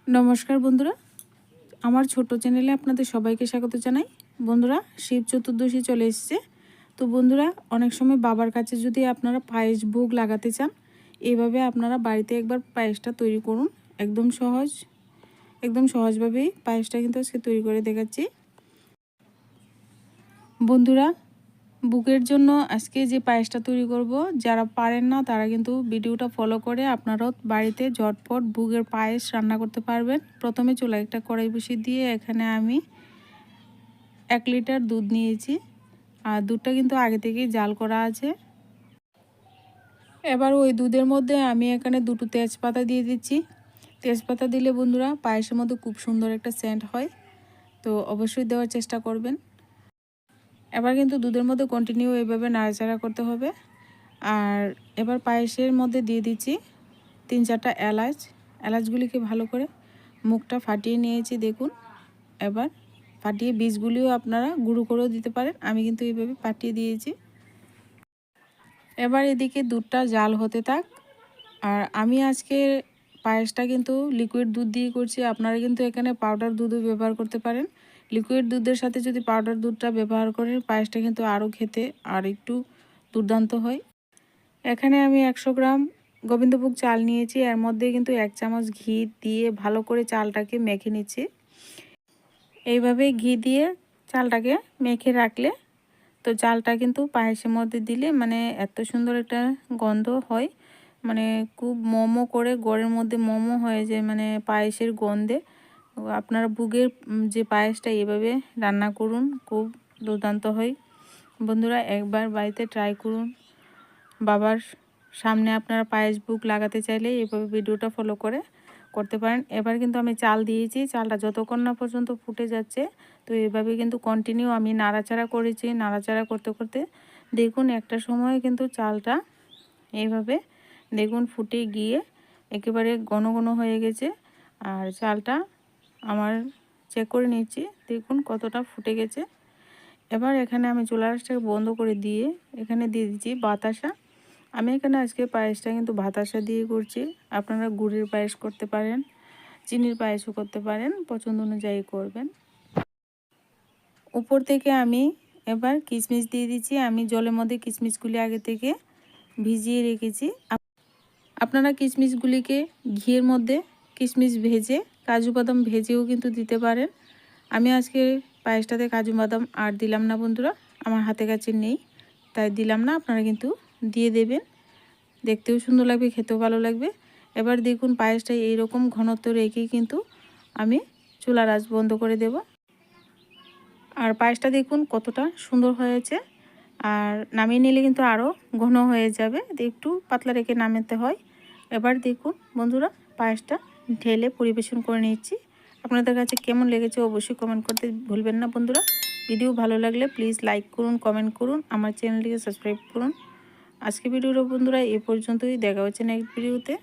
नमस्कार बंधुरा আমার ছোট চ্যানেলে আপনাদের সবাইকে স্বাগত জানাই। বন্ধুরা শিব চতুর্দশী চলে এসেছে, তো বন্ধুরা অনেক সময় বাবার কাছে যদি আপনারা পায়েস ভোগ লাগাতে চান, এইভাবে আপনারা বাড়িতে একবার পায়েসটা তৈরি করুন। একদম সহজভাবেই পায়েসটা কিন্তু আজকে তৈরি করে দেখাচ্ছি। বন্ধুরা বুকের জন্য আজকে যে পায়েসটা তৈরি করব, যারা পারেন না তারা কিন্তু ভিডিওটা ফলো করে আপনারাও বাড়িতে ঝটপট বুকের পায়েস রান্না করতে পারবেন। প্রথমে চুলায় একটা কড়াই বসিয়ে দিয়ে এখানে আমি 1 লিটার দুধ নিয়েছি, আর দুধটা কিন্তু আগে থেকেই জাল করা আছে। এবার ওই দুধের মধ্যে আমি এখানে 2টো তেজপাতা দিয়ে দিচ্ছি। তেজপাতা দিলে বন্ধুরা পায়েসের মধ্যে খুব সুন্দর একটা সেন্ট হয়, তো অবশ্যই দেওয়ার চেষ্টা করবেন। এবার কিন্তু দুধের মধ্যে কন্টিনিউ এইভাবে নাড়াচাড়া করতে হবে। আর এবার পায়েসের মধ্যে দিয়ে দিচ্ছি 3-4টা এলাচগুলিকে ভালো করে মুখটা ফাটিয়ে নিয়েছি দেখুন। এবার ফাটিয়ে বীজগুলিও আপনারা গুঁড়ো করেও দিতে পারেন, আমি কিন্তু এইভাবে ফাটিয়ে দিয়েছি। এবার এদিকে দুধটা জাল হতে থাক। আর আমি আজকে পায়েসটা কিন্তু লিকুইড দুধ দিয়ে করছি, আপনারা কিন্তু এখানে পাউডার দুধও ব্যবহার করতে পারেন। লিকুইড দুধের সাথে যদি পাউডার দুধটা ব্যবহার করেন, পায়েসটা কিন্তু আরও খেতে আর একটু দুর্দান্ত হয়। এখানে আমি 100 গ্রাম গোবিন্দভোগ চাল নিয়েছি, এর মধ্যে কিন্তু 1 চামচ ঘি দিয়ে ভালো করে চালটাকে মেখে নিচ্ছি। এইভাবে ঘি দিয়ে চালটাকে মেখে রাখলে তো চালটা কিন্তু পায়েসের মধ্যে দিলে মানে এত সুন্দর একটা গন্ধ হয়, মানে খুব মোমো করে গড়ের মধ্যে মোমো হয়ে যায় মানে পায়েসের গন্ধে। আপনারা বুগের যে পায়েসটা এভাবে রান্না করুন, খুব দুর্দান্ত হয়। বন্ধুরা একবার বাড়িতে ট্রাই করুন। বাবার সামনে আপনারা পায়েস ভোগ লাগাতে চাইলে এইভাবে ভিডিওটা ফলো করে করতে পারেন। এবার কিন্তু আমি চাল দিয়েছি, চালটা যতক্ষণ না পর্যন্ত ফুটে যাচ্ছে, তো এইভাবে কিন্তু কন্টিনিউ আমি নাড়াচাড়া করেছি। নাড়াচাড়া করতে করতে দেখুন একটা সময় কিন্তু চালটা এইভাবে দেখুন ফুটে গিয়ে একেবারে ঘন ঘন হয়ে গেছে। আর চালটা আমার চেক করে নিচ্ছি, দেখুন কতটা ফুটে গেছে। এবার এখানে আমি চুলা আঁচটাকে বন্ধ করে দিয়ে এখানে দিয়ে দিচ্ছি বাতাসা। আমি এখানে আজকে পায়েসটা কিন্তু বাতাসা দিয়ে করছি, আপনারা গুড়ের পায়েস করতে পারেন, চিনির পায়েসও করতে পারেন, পছন্দ অনুযায়ী করবেন। উপর থেকে আমি এবার কিশমিশ দিয়ে দিচ্ছি। আমি জলের মধ্যে কিশমিশগুলি আগে থেকে ভিজিয়ে রেখেছি। আপনারা কিশমিশগুলিকে ঘিয়ের মধ্যে কিশমিশ ভেজে কাজু বাদাম ভেজেও কিন্তু দিতে পারেন। আমি আজকে পায়েসটাতে কাজু বাদাম আর দিলাম না বন্ধুরা, আমার হাতে কাছে নেই তাই দিলাম না, আপনারা কিন্তু দিয়ে দেবেন, দেখতেও সুন্দর লাগবে, খেতেও ভালো লাগবে। এবার দেখুন পায়েসটা এইরকম ঘনত্ব রেখেই কিন্তু আমি চুলার আঁচ বন্ধ করে দেব। আর পায়েসটা দেখুন কতটা সুন্দর হয়েছে, আর নামিয়ে নিলে কিন্তু আরও ঘন হয়ে যাবে, একটু পাতলা রেখে নামাতে হয়। এবার দেখুন বন্ধুরা পায়েসটা ঢেলে পরিবেশন করে নিচ্ছি। আপনাদের কাছে কেমন লেগেছে অবশ্যই কমেন্ট করতে ভুলবেন না বন্ধুরা। ভিডিও ভালো লাগলে প্লিজ লাইক করুন, কমেন্ট করুন, আমার চ্যানেলটিকে সাবস্ক্রাইব করুন। আজকে ভিডিওটা বন্ধুরা এই পর্যন্তই, দেখা হচ্ছে নেক্সট ভিডিওতে।